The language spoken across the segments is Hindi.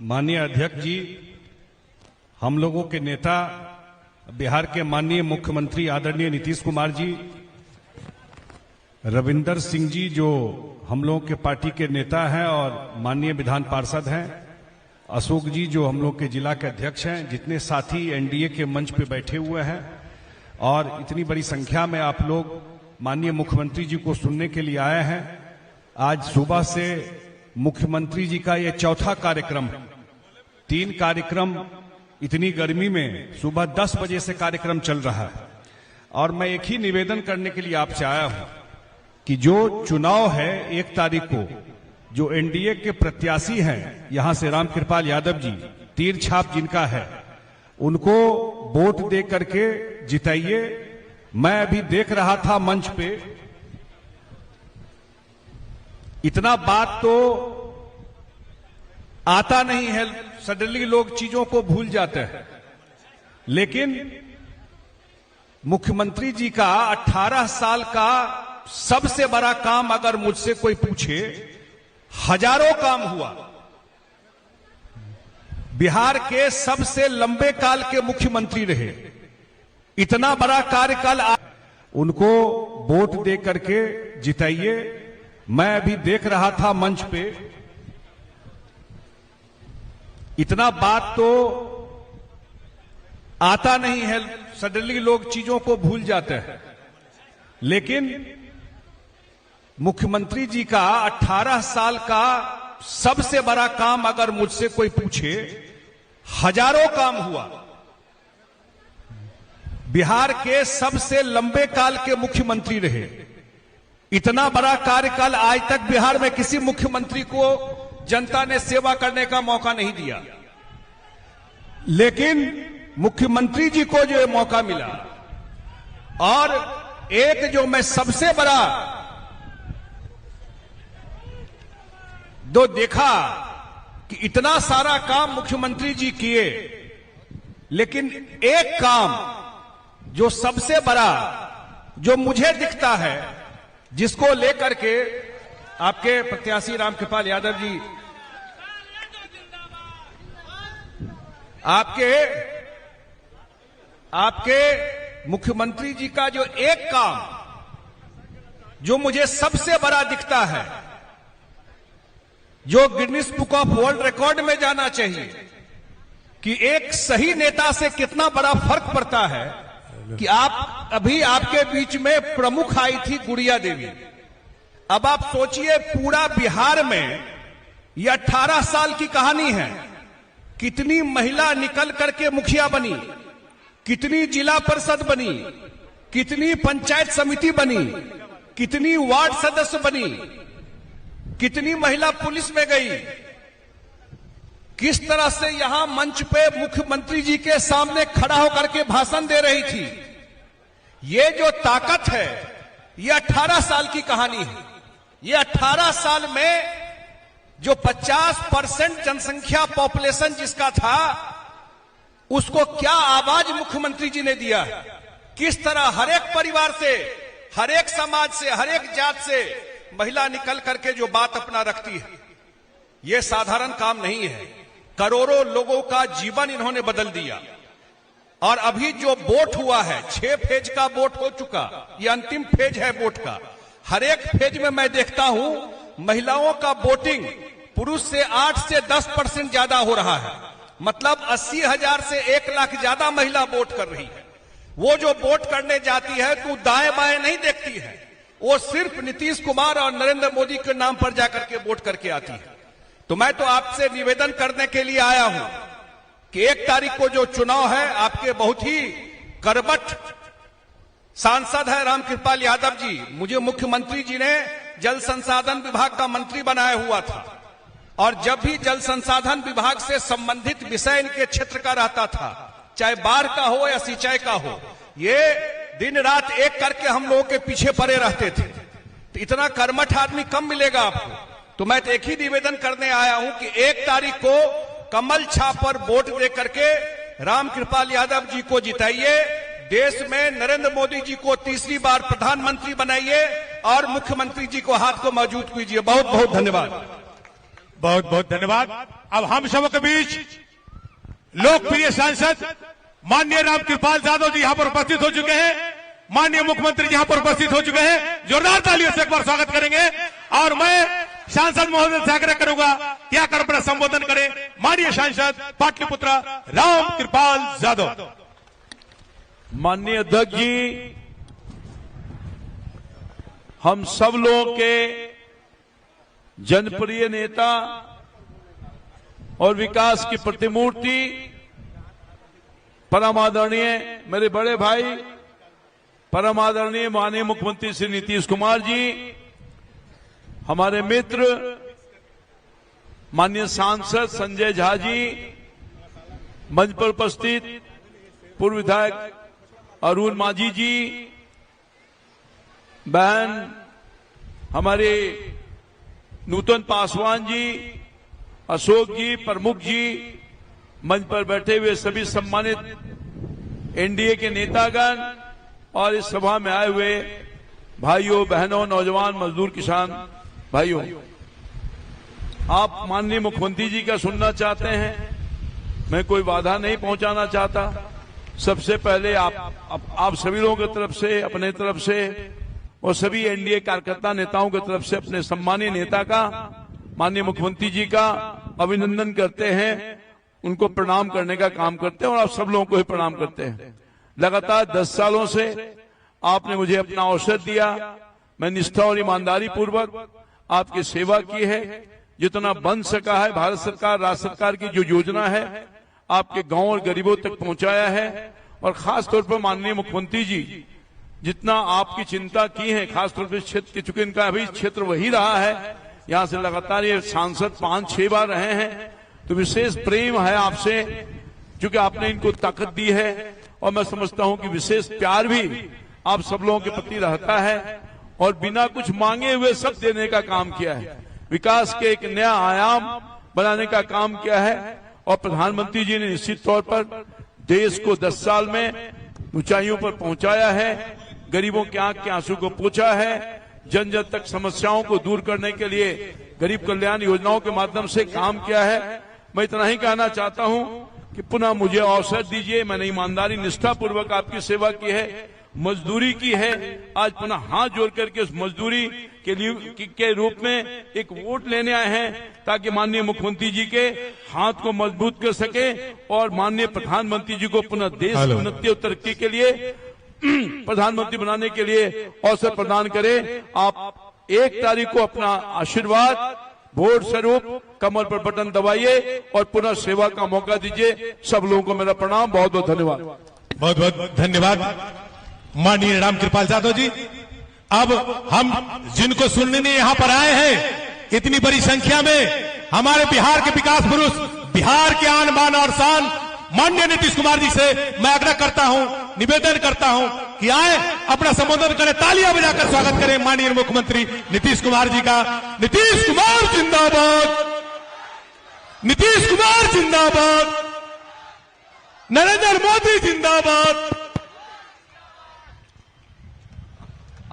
माननीय अध्यक्ष जी, हम लोगों के नेता बिहार के माननीय मुख्यमंत्री आदरणीय नीतीश कुमार जी, रविंदर सिंह जी जो हम लोगों के पार्टी के नेता हैं और माननीय विधान पार्षद हैं, अशोक जी जो हम लोग के जिला के अध्यक्ष हैं, जितने साथी एनडीए के मंच पे बैठे हुए हैं और इतनी बड़ी संख्या में आप लोग माननीय मुख्यमंत्री जी को सुनने के लिए आए हैं। आज सुबह से मुख्यमंत्री जी का ये चौथा कार्यक्रम है। 3 कार्यक्रम इतनी गर्मी में सुबह 10 बजे से कार्यक्रम चल रहा है और मैं एक ही निवेदन करने के लिए आपसे आया हूं कि जो चुनाव है 1 तारीख को, जो एनडीए के प्रत्याशी हैं यहां से रामकृपाल यादव जी, तीर छाप जिनका है, उनको वोट दे करके जिताइए। मैं अभी देख रहा था मंच पे, इतना बात तो आता नहीं है, सडनली लोग चीजों को भूल जाते हैं, लेकिन मुख्यमंत्री जी का 18 साल का सबसे बड़ा काम अगर मुझसे कोई पूछे, हजारों काम हुआ। बिहार के सबसे लंबे काल के मुख्यमंत्री रहे, इतना बड़ा कार्यकाल, उनको वोट दे करके जिताइए। मैं अभी देख रहा था मंच पे, इतना बात तो आता नहीं है, सडनली लोग चीजों को भूल जाते हैं, लेकिन मुख्यमंत्री जी का 18 साल का सबसे बड़ा काम अगर मुझसे कोई पूछे, हजारों काम हुआ। बिहार के सबसे लंबे काल के मुख्यमंत्री रहे, इतना बड़ा कार्यकाल आज तक बिहार में किसी मुख्यमंत्री को जनता ने सेवा करने का मौका नहीं दिया, लेकिन मुख्यमंत्री जी को जो मौका मिला, और एक जो मैं सबसे बड़ा दो देखा कि इतना सारा काम मुख्यमंत्री जी किए, लेकिन एक काम जो सबसे बड़ा जो मुझे दिखता है, जिसको लेकर के आपके प्रत्याशी रामकृपाल यादव जी, आपके मुख्यमंत्री जी का जो एक काम जो मुझे सबसे बड़ा दिखता है, जो Guinness book of world record में जाना चाहिए कि एक सही नेता से कितना बड़ा फर्क पड़ता है, कि आप अभी आपके बीच में प्रमुख आई थी गुड़िया देवी। अब आप सोचिए पूरा बिहार में ये 18 साल की कहानी है, कितनी महिला निकल करके मुखिया बनी, कितनी जिला परिषद बनी, कितनी पंचायत समिति बनी, कितनी वार्ड सदस्य बनी, कितनी महिला पुलिस में गई, किस तरह से यहां मंच पे मुख्यमंत्री जी के सामने खड़ा होकर के भाषण दे रही थी। ये जो ताकत है, ये 18 साल की कहानी है। ये 18 साल में जो 50% जनसंख्या पॉपुलेशन जिसका था, उसको क्या आवाज मुख्यमंत्री जी ने दिया है, किस तरह हर एक परिवार से, हर एक समाज से, हर एक जात से महिला निकल करके जो बात अपना रखती है। यह साधारण काम नहीं है, करोड़ों लोगों का जीवन इन्होंने बदल दिया। और अभी जो वोट हुआ है, 6 फेज का वोट हो चुका, ये अंतिम फेज है वोट का। हर एक फेज में मैं देखता हूं महिलाओं का वोटिंग पुरुष से 8 से 10% ज्यादा हो रहा है, मतलब 80,000 से 1 लाख ज्यादा महिला वोट कर रही है। वो जो वोट करने जाती है तो दाएं बाएं नहीं देखती है, वो सिर्फ नीतीश कुमार और नरेंद्र मोदी के नाम पर जाकर के वोट करके आती है। तो मैं तो आपसे निवेदन करने के लिए आया हूं कि 1 तारीख को जो चुनाव है, आपके बहुत ही करबट सांसद है रामकृपाल यादव जी। मुझे मुख्यमंत्री जी ने जल संसाधन विभाग का मंत्री बनाया हुआ था, और जब भी जल संसाधन विभाग से संबंधित विषय इनके क्षेत्र का रहता था, चाहे बाढ़ का हो या सिंचाई का हो, ये दिन रात एक करके हम लोगों के पीछे पड़े रहते थे। तो इतना कर्मठ आदमी कम मिलेगा आपको। तो मैं तो एक ही निवेदन करने आया हूं कि 1 तारीख को कमल छाप पर वोट दे करके रामकृपाल यादव जी को जिताइए। देश में नरेंद्र मोदी जी को तीसरी बार प्रधानमंत्री बनाइए और मुख्यमंत्री जी को हाथ को मजबूत कीजिए। बहुत बहुत धन्यवाद। बहुत बहुत धन्यवाद। अब हम सबों के बीच लोकप्रिय सांसद माननीय रामकृपाल यादव जी यहां पर उपस्थित हो चुके हैं। माननीय मुख्यमंत्री यहां पर उपस्थित हो चुके हैं। जोरदार तालियों से एक बार स्वागत करेंगे। और मैं सांसद महोदय से आग्रह करूंगा कि आकर अपना संबोधन करें माननीय सांसद पाटलिपुत्र रामकृपाल यादव। माननीय अध्यक्ष जी, हम सब लोगों के जनप्रिय नेता और विकास की प्रतिमूर्ति परम आदरणीय मेरे बड़े भाई परम आदरणीय माननीय मुख्यमंत्री श्री नीतीश कुमार जी, हमारे मित्र माननीय सांसद संजय झा जी, मंच पर उपस्थित पूर्व विधायक अरुण माझी जी, बहन हमारे नूतन पासवान जी, अशोक जी, प्रमुख जी, मंच पर बैठे हुए सभी सम्मानित एनडीए के नेतागण और इस सभा में आए हुए भाइयों बहनों, नौजवान, मजदूर, किसान भाइयों, आप माननीय मुख्यमंत्री जी का सुनना चाहते हैं। मैं कोई बाधा नहीं पहुंचाना चाहता। सबसे पहले आप सभी लोगों की तरफ से, अपने तरफ से और सभी एनडीए कार्यकर्ता नेताओं की तरफ से अपने सम्मानीय नेता का, माननीय मुख्यमंत्री जी का अभिनंदन करते हैं, उनको प्रणाम करने का काम करते हैं और आप सब लोगों को ही प्रणाम करते हैं। लगातार 10 सालों से आपने मुझे अपना अवसर दिया। मैं निष्ठा और ईमानदारी पूर्वक आपकी सेवा की है। जितना बन सका है भारत सरकार, राज्य सरकार की जो योजना है आपके गांव और गरीबों तक पहुंचाया है। और खास तौर पर माननीय मुख्यमंत्री जी जितना आपकी चिंता की है, खासतौर पर क्षेत्र, चूंकि इनका अभी क्षेत्र वही रहा है, यहां से लगातार ये सांसद 5-6 बार रहे हैं, तो विशेष प्रेम है आपसे, क्योंकि आपने इनको ताकत दी है। और मैं समझता हूं कि विशेष प्यार भी आप सब लोगों के प्रति रहता है और बिना कुछ मांगे हुए सब देने का काम किया है। विकास के एक नया आयाम बनाने का काम किया है। और प्रधानमंत्री जी ने निश्चित तौर पर देश को 10 साल में ऊंचाइयों पर पहुंचाया है, गरीबों के आंख के आंसू को पोंछा है, जन जन तक समस्याओं को दूर करने के लिए गरीब कल्याण योजनाओं के माध्यम से काम किया है। मैं इतना ही कहना चाहता हूं कि पुनः मुझे अवसर दीजिए। मैंने ईमानदारी निष्ठा पूर्वक आपकी सेवा की है, मजदूरी की है। आज पुनः हाथ जोड़ करके उस मजदूरी के रूप में एक वोट लेने आए हैं, ताकि माननीय मुख्यमंत्री जी के हाथ को मजबूत कर सके और माननीय प्रधानमंत्री जी को पुनः देश की उन्नति और तरक्की के लिए प्रधानमंत्री बनाने के लिए अवसर प्रदान करें। आप 1 तारीख को अपना आशीर्वाद वोट स्वरूप कमर पर बटन दबाइए और पुनः सेवा का मौका दीजिए। सब लोगों को मेरा प्रणाम, बहुत बहुत धन्यवाद। बहुत बहुत धन्यवाद माननीय रामकृपाल यादव जी। अब हम जिनको सुनने यहाँ पर आए हैं इतनी बड़ी संख्या में, हमारे बिहार के विकास पुरुष, बिहार के आन बान और शान माननीय नीतीश कुमार जी से मैं आग्रह करता हूं, निवेदन करता हूं कि आए अपना संबोधन करें, तालियां बजाकर स्वागत करें माननीय मुख्यमंत्री नीतीश कुमार जी का। नीतीश कुमार जिंदाबाद, नीतीश कुमार जिंदाबाद, नरेंद्र मोदी जिंदाबाद।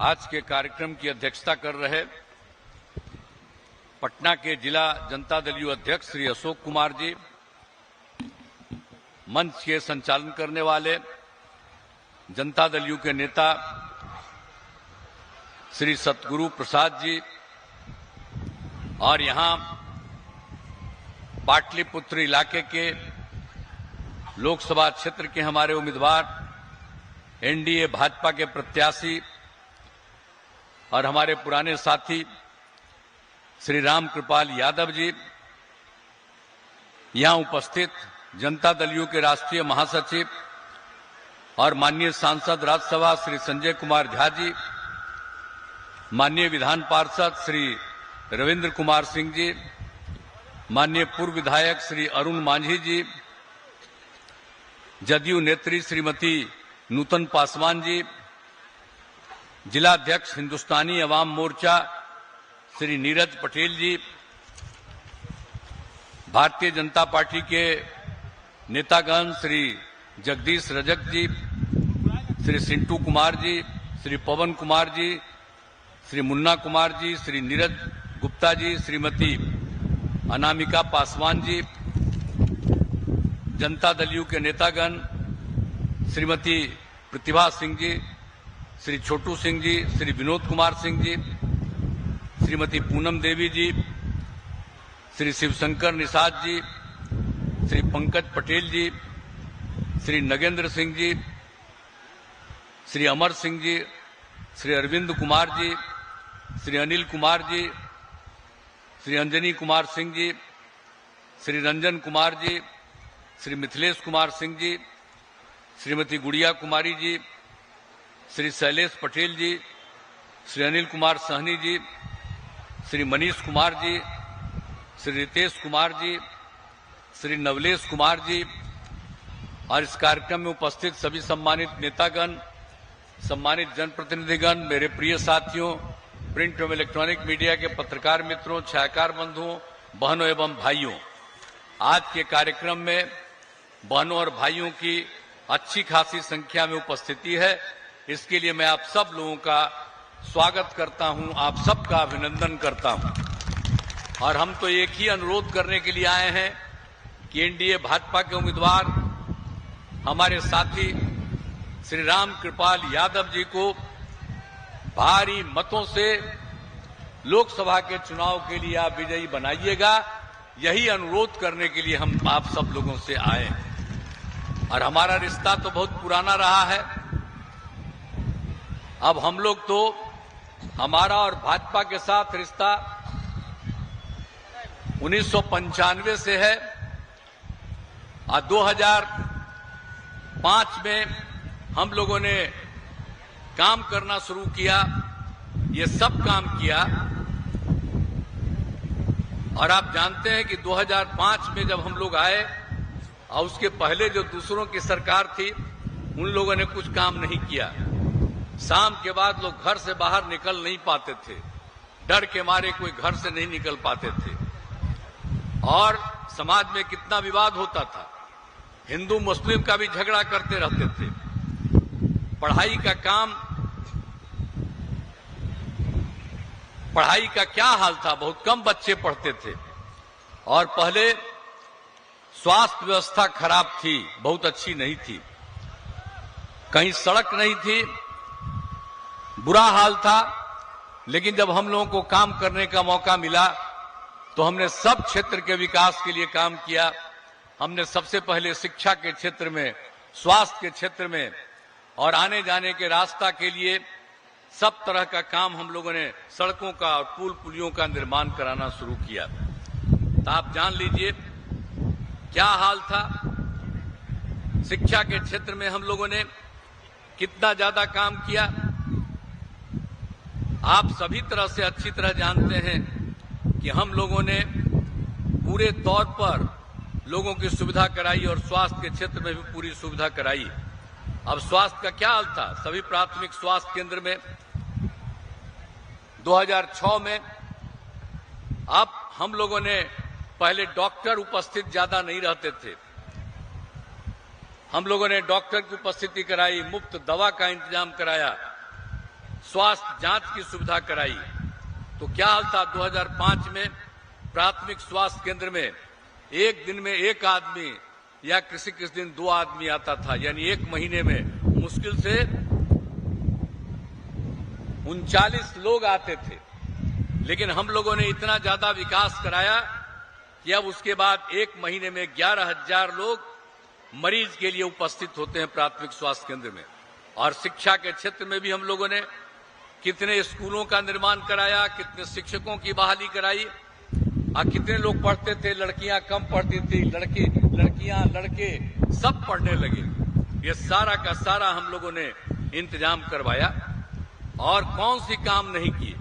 आज के कार्यक्रम की अध्यक्षता कर रहे पटना के जिला जनता दल यू अध्यक्ष श्री अशोक कुमार जी, मंच के संचालन करने वाले जनता दल यू के नेता श्री सतगुरु प्रसाद जी, और यहां पाटलिपुत्र इलाके के लोकसभा क्षेत्र के हमारे उम्मीदवार एनडीए भाजपा के प्रत्याशी और हमारे पुराने साथी श्री रामकृपाल यादव जी, यहां उपस्थित जनता दल यू के राष्ट्रीय महासचिव और माननीय सांसद राज्यसभा श्री संजय कुमार झा जी, माननीय विधान पार्षद श्री रविंद्र कुमार सिंह जी, माननीय पूर्व विधायक श्री अरुण माझी जी, जदयू नेत्री श्रीमती नूतन पासवान जी, जिला अध्यक्ष हिंदुस्तानी अवाम मोर्चा श्री नीरज पटेल जी, भारतीय जनता पार्टी के नेतागण श्री जगदीश रजक जी, श्री सिंटू कुमार जी, श्री पवन कुमार जी, श्री मुन्ना कुमार जी, श्री नीरज गुप्ता जी, श्रीमती अनामिका पासवान जी, जनता दल यू के नेतागण श्रीमती प्रतिभा सिंह जी, श्री छोटू सिंह जी, श्री विनोद कुमार सिंह जी, श्रीमती पूनम देवी जी, श्री शिवशंकर निषाद जी, श्री पंकज पटेल जी, श्री नगेंद्र सिंह जी, श्री अमर सिंह जी, श्री अरविंद कुमार जी, श्री अनिल कुमार जी, श्री अंजनी कुमार सिंह जी, श्री रंजन कुमार जी, श्री मिथिलेश कुमार सिंह जी, श्रीमती गुड़िया कुमारी जी, श्री शैलेश पटेल जी, श्री अनिल कुमार सहनी जी, श्री मनीष कुमार जी, श्री रितेश कुमार जी, श्री नवलेश कुमार जी और इस कार्यक्रम में उपस्थित सभी सम्मानित नेतागण, सम्मानित जनप्रतिनिधिगण, मेरे प्रिय साथियों, प्रिंट एवं इलेक्ट्रॉनिक मीडिया के पत्रकार मित्रों, छायाकार बंधुओं, बहनों एवं भाइयों, आज के कार्यक्रम में बहनों और भाइयों की अच्छी खासी संख्या में उपस्थिति है। इसके लिए मैं आप सब लोगों का स्वागत करता हूं, आप सबका अभिनंदन करता हूं। और हम तो एक ही अनुरोध करने के लिए आए हैं कि एनडीए भाजपा के उम्मीदवार हमारे साथी श्री राम कृपाल यादव जी को भारी मतों से लोकसभा के चुनाव के लिए आप विजयी बनाइएगा। यही अनुरोध करने के लिए हम आप सब लोगों से आए हैं। और हमारा रिश्ता तो बहुत पुराना रहा है। अब हम लोग तो, हमारा और भाजपा के साथ रिश्ता 1995 से है और 2005 में हम लोगों ने काम करना शुरू किया, ये सब काम किया। और आप जानते हैं कि 2005 में जब हम लोग आए और उसके पहले जो दूसरों की सरकार थी, उन लोगों ने कुछ काम नहीं किया। शाम के बाद लोग घर से बाहर निकल नहीं पाते थे, डर के मारे कोई घर से नहीं निकल पाते थे। और समाज में कितना विवाद होता था, हिंदू मुस्लिम का भी झगड़ा करते रहते थे। पढ़ाई का क्या हाल था, बहुत कम बच्चे पढ़ते थे। और पहले स्वास्थ्य व्यवस्था खराब थी, बहुत अच्छी नहीं थी, कहीं सड़क नहीं थी, बुरा हाल था। लेकिन जब हम लोगों को काम करने का मौका मिला तो हमने सब क्षेत्र के विकास के लिए काम किया। हमने सबसे पहले शिक्षा के क्षेत्र में, स्वास्थ्य के क्षेत्र में और आने जाने के रास्ता के लिए सब तरह का काम हम लोगों ने, सड़कों का और पुल पुलियों का निर्माण कराना शुरू किया। तो आप जान लीजिए क्या हाल था। शिक्षा के क्षेत्र में हम लोगों ने कितना ज्यादा काम किया, आप सभी तरह से अच्छी तरह जानते हैं कि हम लोगों ने पूरे तौर पर लोगों की सुविधा कराई और स्वास्थ्य के क्षेत्र में भी पूरी सुविधा कराई। अब स्वास्थ्य का क्या हाल था, सभी प्राथमिक स्वास्थ्य केंद्र में 2006 में, अब हम लोगों ने, पहले डॉक्टर उपस्थित ज्यादा नहीं रहते थे, हम लोगों ने डॉक्टर की उपस्थिति कराई, मुफ्त दवा का इंतजाम कराया, स्वास्थ्य जांच की सुविधा कराई। तो क्या हाल था 2005 में, प्राथमिक स्वास्थ्य केंद्र में एक दिन में एक आदमी या किसी दिन 2 आदमी आता था, यानी एक महीने में मुश्किल से 39 लोग आते थे। लेकिन हम लोगों ने इतना ज्यादा विकास कराया कि अब उसके बाद एक महीने में 11,000 लोग मरीज के लिए उपस्थित होते हैं प्राथमिक स्वास्थ्य केंद्र में। और शिक्षा के क्षेत्र में भी हम लोगों ने कितने स्कूलों का निर्माण कराया, कितने शिक्षकों की बहाली कराई और कितने लोग पढ़ते थे, लड़कियां कम पढ़ती थी, लड़कियां लड़के सब पढ़ने लगे। ये सारा का सारा हम लोगों ने इंतजाम करवाया। और कौन सी काम नहीं किए,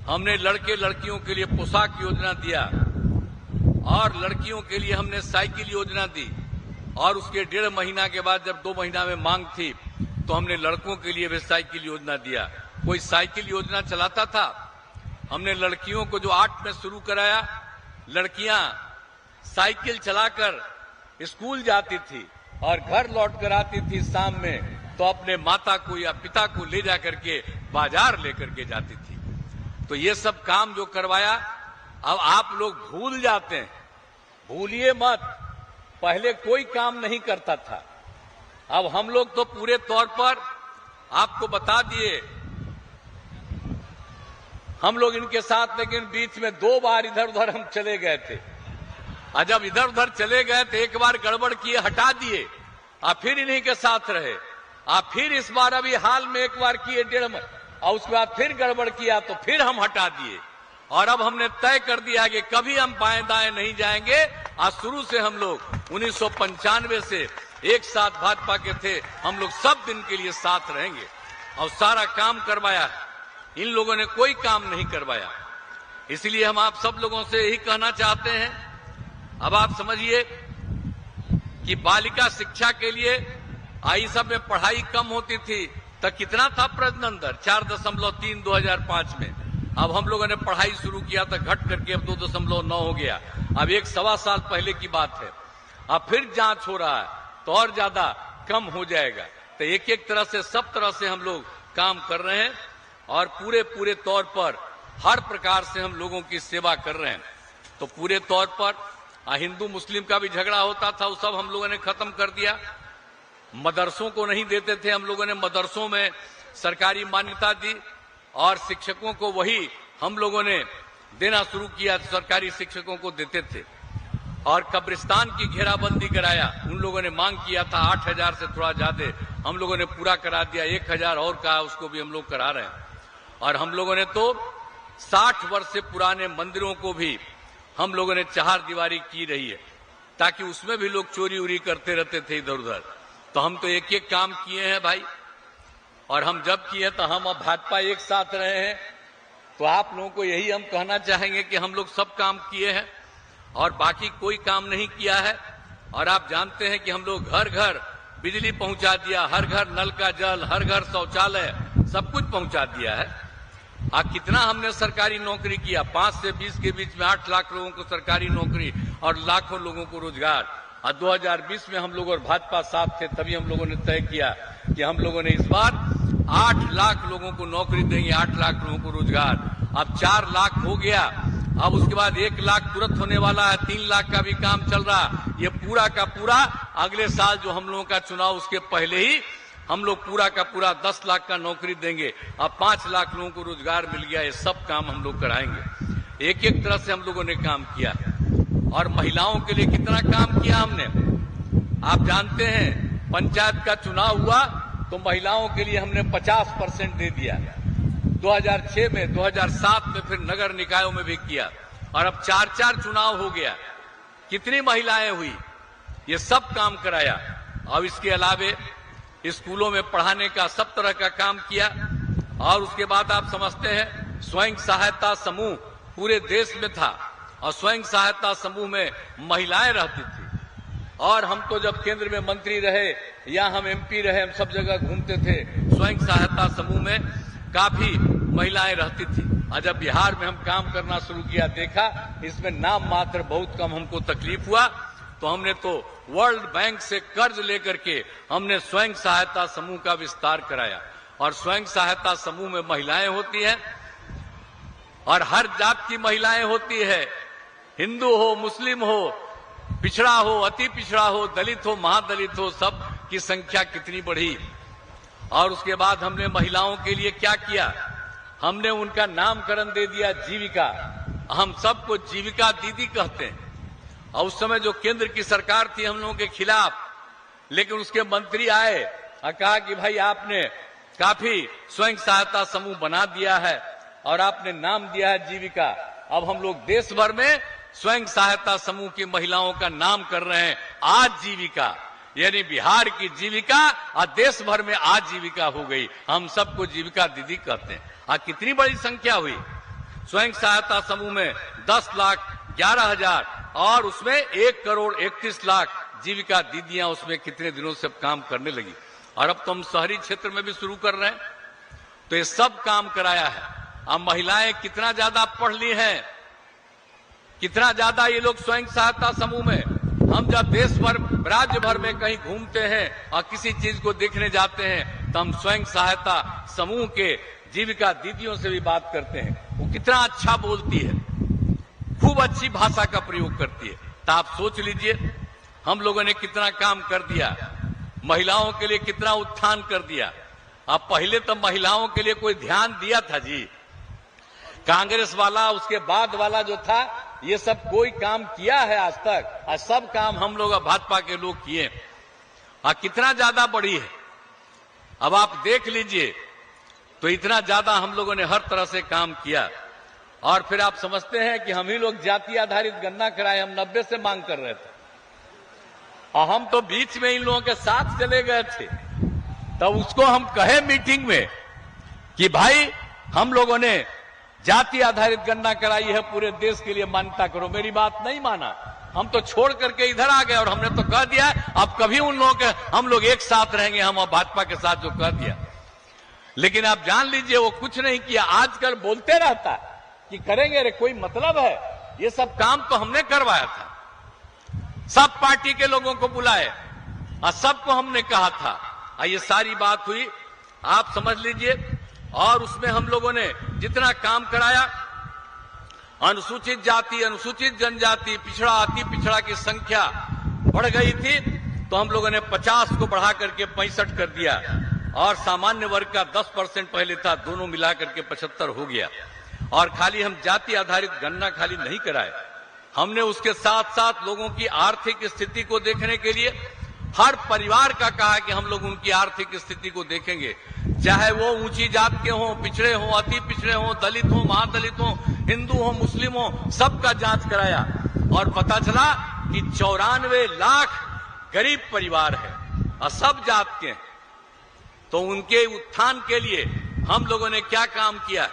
हमने लड़के लड़कियों के लिए पोशाक योजना दिया और लड़कियों के लिए हमने साइकिल योजना दी। और उसके 1.5 महीना के बाद जब 2 महीना में मांग थी तो हमने लड़कों के लिए भी साइकिल योजना दिया। कोई साइकिल योजना चलाता था, हमने लड़कियों को जो 8 में शुरू कराया, लड़कियां साइकिल चलाकर स्कूल जाती थी और घर लौट कर आती थी शाम में, तो अपने माता को या पिता को ले जाकर के बाजार लेकर के जाती थी। तो ये सब काम जो करवाया अब आप लोग भूल जाते हैं, भूलिए मत, पहले कोई काम नहीं करता था। अब हम लोग तो पूरे तौर पर आपको बता दिए, हम लोग इनके साथ, लेकिन बीच में 2 बार इधर उधर हम चले गए थे। और जब इधर उधर चले गए तो एक बार गड़बड़ किए, हटा दिए, और फिर इन्हीं के साथ रहे। आप फिर इस बार अभी हाल में एक बार किए 1.5 और उसके बाद फिर गड़बड़ किया तो फिर हम हटा दिए। और अब हमने तय कर दिया कि कभी हम बाएं दाएं नहीं जाएंगे। आज शुरू से हम लोग 1995 से एक साथ भाजपा के थे, हम लोग सब दिन के लिए साथ रहेंगे और सारा काम करवाया। इन लोगों ने कोई काम नहीं करवाया। इसलिए हम आप सब लोगों से यही कहना चाहते हैं, अब आप समझिए कि बालिका शिक्षा के लिए आई सब में पढ़ाई कम होती थी तो कितना था प्रजनन दर, 4.3 2005 में। अब हम लोगों ने पढ़ाई शुरू किया तो घट करके अब 2.9 हो गया। अब 1-1.25 साल पहले की बात है। अब फिर जांच हो रहा है तो और ज्यादा कम हो जाएगा। तो एक एक तरह से, सब तरह से हम लोग काम कर रहे हैं और पूरे तौर पर हर प्रकार से हम लोगों की सेवा कर रहे हैं। तो पूरे तौर पर हिंदू मुस्लिम का भी झगड़ा होता था, वो सब हम लोगों ने खत्म कर दिया। मदरसों को नहीं देते थे, हम लोगों ने मदरसों में सरकारी मान्यता दी और शिक्षकों को वही हम लोगों ने देना शुरू किया, सरकारी शिक्षकों को देते थे। और कब्रिस्तान की घेराबंदी कराया, उन लोगों ने मांग किया था 8,000 से थोड़ा ज्यादा, हम लोगों ने पूरा करा दिया। 1,000 और कहा, उसको भी हम लोग करा रहे हैं। और हम लोगों ने तो 60 वर्ष से पुराने मंदिरों को भी हम लोगों ने 4 दीवारी की रही है, ताकि उसमें भी लोग चोरी उरी करते रहते थे इधर उधर। तो हम तो एक एक काम किए हैं भाई, और हम जब किए तो हम अब भाजपा एक साथ रहे हैं। तो आप लोगों को यही हम कहना चाहेंगे कि हम लोग सब काम किए हैं और बाकी कोई काम नहीं किया है। और आप जानते हैं कि हम लोग घर घर बिजली पहुंचा दिया, हर घर नल का जल, हर घर शौचालय, सब कुछ पहुंचा दिया है। कितना हमने सरकारी नौकरी किया, 5 से 20 के बीच में 8 लाख लोगों को सरकारी नौकरी और लाखों लोगों को रोजगार। और 2020 में हम लोग और भाजपा साथ थे, तभी हम लोगों ने तय किया कि हम लोगों ने इस बार 8 लाख लोगों को नौकरी देंगे, 8 लाख लोगों को रोजगार। अब 4 लाख हो गया, अब उसके बाद 1 लाख तुरंत होने वाला है, 3 लाख का भी काम चल रहा। ये पूरा का पूरा अगले साल जो हम लोगों का चुनाव, उसके पहले ही हम लोग पूरा का पूरा 10 लाख का नौकरी देंगे। अब 5 लाख लोगों को रोजगार मिल गया। ये सब काम हम लोग कराएंगे। एक एक तरह से हम लोगों ने काम किया। और महिलाओं के लिए कितना काम किया हमने, आप जानते हैं। पंचायत का चुनाव हुआ तो महिलाओं के लिए हमने 50% दे दिया। 2006 में, 2007 में फिर नगर निकायों में भी किया। और अब 4-4 चुनाव हो गया। कितनी महिलाएं हुई, ये सब काम कराया। और इसके अलावे स्कूलों में पढ़ाने का सब तरह का काम किया। और उसके बाद आप समझते हैं, स्वयं सहायता समूह पूरे देश में था और स्वयं सहायता समूह में महिलाएं रहती थी। और हम तो जब केंद्र में मंत्री रहे या हम MP रहे, हम सब जगह घूमते थे। स्वयं सहायता समूह में काफी महिलाएं रहती थी। और जब बिहार में हम काम करना शुरू किया, देखा इसमें नाम मात्र बहुत कम हमको तकलीफ हुआ, तो हमने तो वर्ल्ड बैंक से कर्ज लेकर के हमने स्वयं सहायता समूह का विस्तार कराया। और स्वयं सहायता समूह में महिलाएं होती हैं और हर जात की महिलाएं होती है, हिंदू हो, मुस्लिम हो, पिछड़ा हो, अति पिछड़ा हो, दलित हो, महादलित हो, सब की संख्या कितनी बढ़ी। और उसके बाद हमने महिलाओं के लिए क्या किया, हमने उनका नामकरण दे दिया जीविका। हम सबको जीविका दीदी कहते हैं। और उस समय जो केंद्र की सरकार थी हम लोगों के खिलाफ, लेकिन उसके मंत्री आए और कहा कि भाई आपने काफी स्वयं सहायता समूह बना दिया है और आपने नाम दिया है जीविका। अब हम लोग देश भर में स्वयं सहायता समूह की महिलाओं का नाम कर रहे हैं आजीविका, यानी बिहार की जीविका और देश भर में आजीविका हो गई। हम सबको जीविका दीदी कहते हैं। कितनी बड़ी संख्या हुई। स्वयं सहायता समूह में 10,11,000 और उसमें 1,31,00,000 जीविका दीदियां उसमें कितने दिनों से काम करने लगी। और अब तो हम शहरी क्षेत्र में भी शुरू कर रहे हैं। तो ये सब काम कराया है। अब महिलाएं कितना ज्यादा पढ़ ली हैं, कितना ज्यादा ये लोग स्वयं सहायता समूह में। हम जब देश भर, राज्य भर में कहीं घूमते हैं और किसी चीज को देखने जाते हैं तो हम स्वयं सहायता समूह के जीविका दीदियों से भी बात करते हैं। वो कितना अच्छा बोलती है, खूब अच्छी भाषा का प्रयोग करती है। तो आप सोच लीजिए हम लोगों ने कितना काम कर दिया, महिलाओं के लिए कितना उत्थान कर दिया। अब पहले तो महिलाओं के लिए कोई ध्यान दिया था जी? कांग्रेस वाला उसके बाद वाला जो था, ये सब कोई काम किया है आज तक? आज सब काम हम लोग भाजपा के लोग किए। कितना ज्यादा बढ़ी है अब आप देख लीजिए। तो इतना ज्यादा हम लोगों ने हर तरह से काम किया। और फिर आप समझते हैं कि हम ही लोग जाति आधारित गणना कराए, हम 90 से मांग कर रहे थे और हम तो बीच में इन लोगों के साथ चले गए थे। तब उसको हम कहे मीटिंग में कि भाई हम लोगों ने जाति आधारित गणना कराई है, पूरे देश के लिए मान्यता करो। मेरी बात नहीं माना, हम तो छोड़ करके इधर आ गए और हमने तो कह दिया अब कभी उन लोगों के हम लोग एक साथ रहेंगे, हम और भाजपा के साथ जो कह दिया। लेकिन आप जान लीजिए वो कुछ नहीं किया। आजकल बोलते रहता कि करेंगे, रे कोई मतलब है? ये सब काम तो हमने करवाया था, सब पार्टी के लोगों को बुलाए और सबको हमने कहा था। ये सारी बात हुई, आप समझ लीजिए। और उसमें हम लोगों ने जितना काम कराया, अनुसूचित जाति, अनुसूचित जनजाति, पिछड़ा, अति पिछड़ा की संख्या बढ़ गई थी, तो हम लोगों ने 50 को बढ़ा करके 65 कर दिया। और सामान्य वर्ग का 10% पहले था, दोनों मिलाकर के 75 हो गया। और खाली हम जाति आधारित गणना खाली नहीं कराए, हमने उसके साथ साथ लोगों की आर्थिक स्थिति को देखने के लिए हर परिवार का कहा कि हम लोग उनकी आर्थिक स्थिति को देखेंगे, चाहे वो ऊंची जात के हों, पिछड़े हों, अति पिछड़े हों, दलित हों, महादलित हों, हिंदू हों, मुस्लिम हों, सबका जांच कराया। और पता चला कि 94 लाख गरीब परिवार है और सब जात के हैं। तो उनके उत्थान के लिए हम लोगों ने क्या काम किया?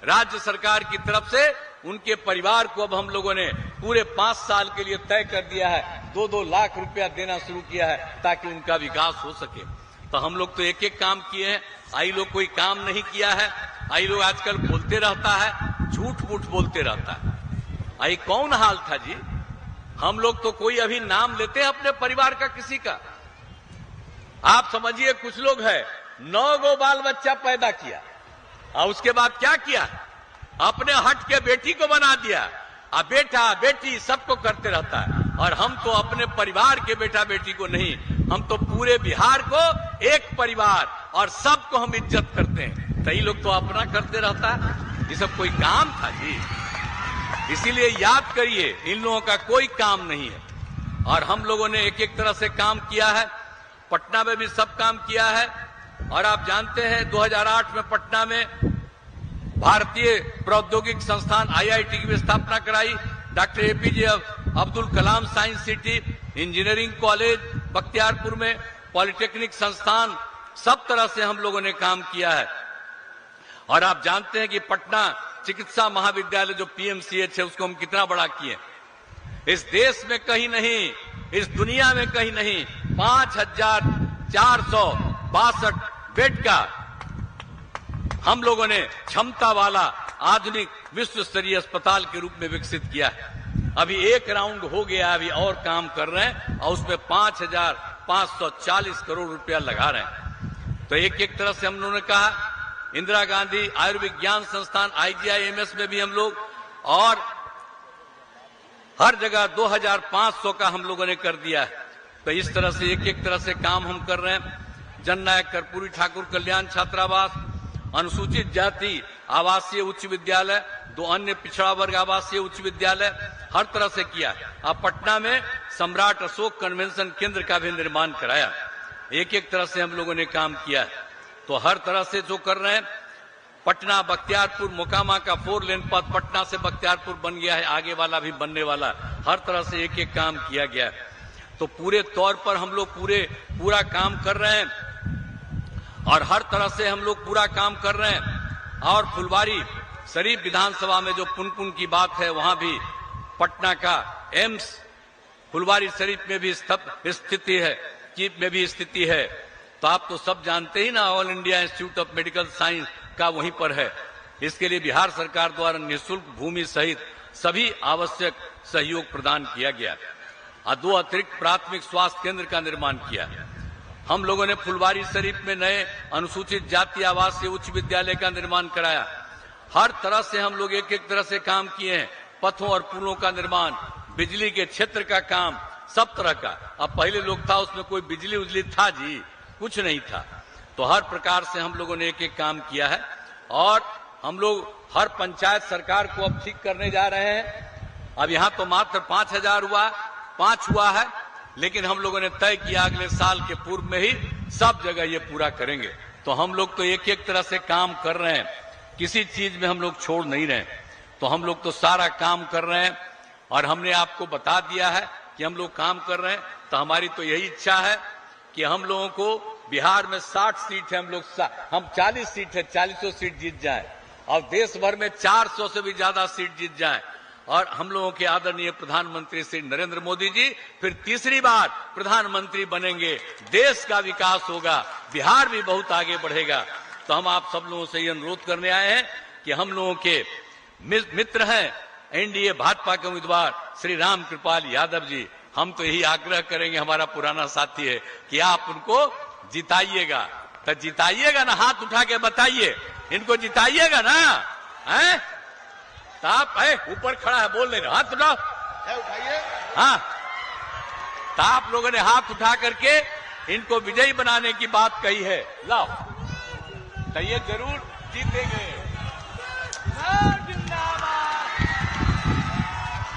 राज्य सरकार की तरफ से उनके परिवार को अब हम लोगों ने पूरे 5 साल के लिए तय कर दिया है, 2-2 लाख रुपया देना शुरू किया है ताकि उनका विकास हो सके। तो हम लोग तो एक एक काम किए हैं, आई लोग कोई काम नहीं किया है। आई लोग आजकल बोलते रहता है, झूठ मूठ बोलते रहता है। आई कौन हाल था जी? हम लोग तो कोई अभी नाम लेते हैं अपने परिवार का किसी का। आप समझिए कुछ लोग है 9 गो बाल बच्चा पैदा किया और उसके बाद क्या किया? अपने हट के बेटी को बना दिया, अब बेटा बेटी सबको करते रहता है। और हम तो अपने परिवार के बेटा बेटी को नहीं, हम तो पूरे बिहार को एक परिवार और सबको हम इज्जत करते हैं। कई लोग तो अपना करते रहता है, ये सब कोई काम था जी? इसीलिए याद करिए, इन लोगों का कोई काम नहीं है। और हम लोगों ने एक एक तरह से काम किया है, पटना में भी सब काम किया है। और आप जानते हैं 2008 में पटना में भारतीय प्रौद्योगिक संस्थान IIT की भी स्थापना कराई, doctor APJ Abdul Kalam science city, engineering college Bakhtiyarpur में, पॉलिटेक्निक संस्थान, सब तरह से हम लोगों ने काम किया है। और आप जानते हैं कि पटना चिकित्सा महाविद्यालय जो PMCH है उसको हम कितना बड़ा किए। इस देश में कहीं नहीं, इस दुनिया में कहीं नहीं, 5462 बेड का हम लोगों ने क्षमता वाला आधुनिक विश्व स्तरीय अस्पताल के रूप में विकसित किया है। अभी एक राउंड हो गया, अभी और काम कर रहे हैं और उसमें 5540 करोड़ रुपया लगा रहे हैं। तो एक एक तरह से हम लोगों ने कहा, इंदिरा गांधी आयुर्विज्ञान संस्थान IGIMS में भी हम लोग, और हर जगह 2500 का हम लोगों ने कर दिया है। तो इस तरह से एक एक तरह से काम हम कर रहे हैं। जननायक कर्पूरी ठाकुर कल्याण छात्रावास, अनुसूचित जाति आवासीय उच्च विद्यालय, 2 अन्य पिछड़ा वर्ग आवासीय उच्च विद्यालय, हर तरह से किया। अब पटना में सम्राट अशोक कन्वेंशन केंद्र का भी निर्माण कराया। एक एक तरह से हम लोगों ने काम किया। तो हर तरह से जो कर रहे हैं, पटना बख्तियारपुर मोकामा का 4 लेन पथ पटना से बख्तियारपुर बन गया है, आगे वाला भी बनने वाला। हर तरह से एक एक काम किया गया है। तो पूरे तौर पर हम लोग पूरा काम कर रहे हैं और हर तरह से हम लोग पूरा काम कर रहे हैं। और फुलवारी शरीफ विधानसभा में जो पुनपुन की बात है, वहां भी पटना का एम्स फुलवारी शरीफ में भी स्थिति है। तो आप तो सब जानते ही ना, all India institute of medical science का वहीं पर है। इसके लिए बिहार सरकार द्वारा निःशुल्क भूमि सहित सभी आवश्यक सहयोग प्रदान किया गया और 2 अतिरिक्त प्राथमिक स्वास्थ्य केंद्र का निर्माण किया। हम लोगों ने फुलवारी शरीफ में नए अनुसूचित जाति आवासीय उच्च विद्यालय का निर्माण कराया। हर तरह से हम लोग एक एक तरह से काम किए हैं। पथों और पुलों का निर्माण, बिजली के क्षेत्र का काम, सब तरह का। अब पहले लोग था उसमें कोई बिजली उजली था जी, कुछ नहीं था। तो हर प्रकार से हम लोगों ने एक एक काम किया है और हम लोग हर पंचायत सरकार को अब ठीक करने जा रहे हैं। अब यहाँ तो मात्र 5,000 हुआ है, लेकिन हम लोगों ने तय किया अगले साल के पूर्व में ही सब जगह ये पूरा करेंगे। तो हम लोग तो एक एक तरह से काम कर रहे हैं, किसी चीज में हम लोग छोड़ नहीं रहे। तो हम लोग तो सारा काम कर रहे हैं और हमने आपको बता दिया है कि हम लोग काम कर रहे हैं। तो हमारी तो यही इच्छा है कि हम लोगों को बिहार में 60 सीट है, हम 40 सीट है, 40 सीट जीत जाए और देश भर में 400 से भी ज्यादा सीट जीत जाए और हम लोगों के आदरणीय प्रधानमंत्री श्री नरेंद्र मोदी जी फिर तीसरी बार प्रधानमंत्री बनेंगे, देश का विकास होगा, बिहार भी बहुत आगे बढ़ेगा। तो हम आप सब लोगों से ये अनुरोध करने आए हैं कि हम लोगों के मित्र हैं एनडीए भाजपा के उम्मीदवार श्री राम कृपाल यादव जी, हम तो यही आग्रह करेंगे, हमारा पुराना साथी है, कि आप उनको जिताइएगा। तो जिताइएगा ना, हाथ उठा के बताइए, इनको जिताइएगा ना? हैं? तो आप ऊपर खड़ा है, बोल नहीं रहे, हाथ उठाओ, उठाइए। हाँ, तो आप लोगों ने हाथ उठा करके इनको विजयी बनाने की बात कही है। लाओ, तो ये जरूर जीतेंगे।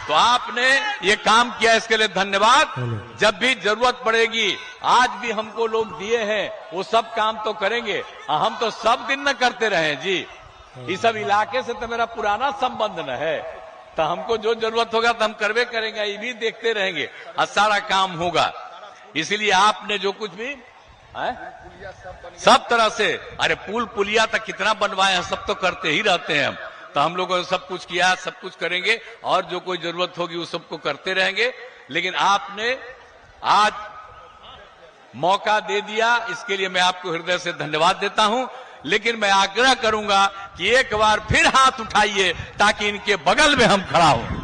तो आपने ये काम किया, इसके लिए धन्यवाद। जब भी जरूरत पड़ेगी, आज भी हमको लोग दिए हैं, वो सब काम तो करेंगे। हम तो सब दिन न करते रहे जी, इस सब इलाके से तो मेरा पुराना संबंध न है। तो हमको जो जरूरत होगा तो हम करवे करेंगे, ये भी देखते रहेंगे और सारा काम होगा। इसलिए आपने जो कुछ भी सब तरह से, अरे पुल पुलिया तक कितना बनवाए हैं, सब तो करते ही रहते हैं हम। तो हम लोगों ने सब कुछ किया, सब कुछ करेंगे और जो कोई जरूरत होगी वो सबको करते रहेंगे। लेकिन आपने आज मौका दे दिया, इसके लिए मैं आपको हृदय से धन्यवाद देता हूं। लेकिन मैं आग्रह करूंगा कि एक बार फिर हाथ उठाइए ताकि इनके बगल में हम खड़ा हों।